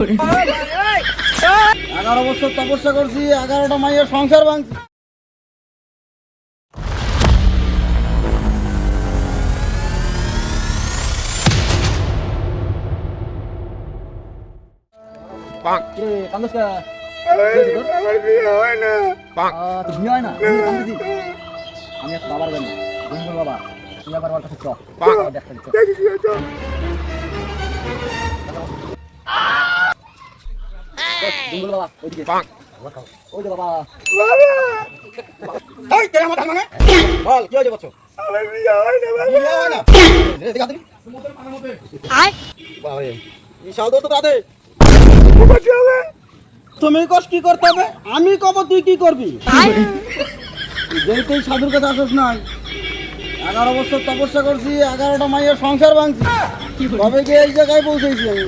11 বছর তপস্যা করছি, 11টা মাইয়ের সংসার ভাঙছি। আমি একটা বাবার গাড়ি বন্ধুর বাবা, তুই আবার আমার কাছে চল, দেখতে বাবা ওইদিকে ওই যে বাবা এই কেন মাথা মানে বল কি হয়েছে বলছো? আমার বিয়ে হয় না বাবা, বিয়ে হয় না রে দেখা দিবি মোদের পানার মধ্যে আয় বাবা এই শাল দোস্ত রাতে কি হবে? তুমি কষ্ট কি করতে হবে, আমি কব তুই কি করবি? যেই তুই সাধুর কাছে আসছ না, 11 বছর তপস্যা করছি, 11টা মাইয়ের সংসার ভাঙছি, কবে গিয়ে এই জায়গায় পৌঁছেছি আমি।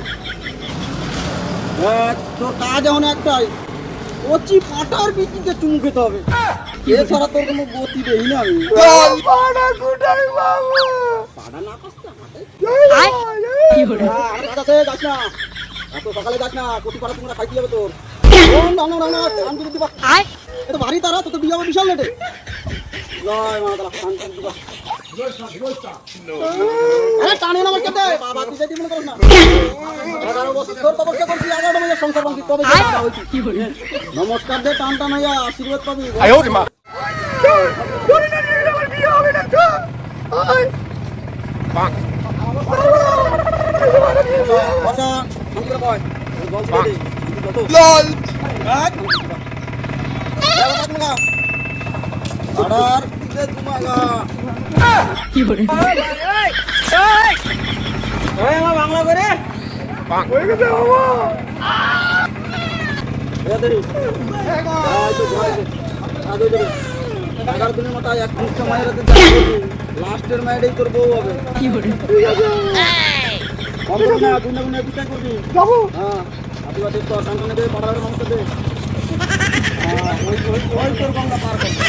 তোর কাজ এখন একটাই, কচি পাটার বিচিতে চুমু খেতে হবে, এছাড়া তোর কোনো গতি দেই না আমি। পাড়া কোথায় বাবু? পাড়া না কষ্ট কি হলো? কাজ আছে, যাস না এত সকালে, যাস না, কচি পাড়া তোমরা খাইতে হবে তোর। এটা ভারী তারা, তো বিয়ে হবে বিশাল লেটে। টানে না আমার কাছে বাবা, তুই যাইতে মনে করিস না। 11 বছর তোর তপস্যা করছি, 11টা মাইয়া সংসার ভাঙছি, তবে নমস্কার দে, টান টান হইয়া আশীর্বাদ পাবি। বাংলা করে লাস্টের মায়েরই তোর বউ হবে। বিচার করবি হ্যাঁ, আদিবাসী তো টান টানে দে, পাড়ার মানুষ দে, ওই তোর গঙ্গা পার করবে।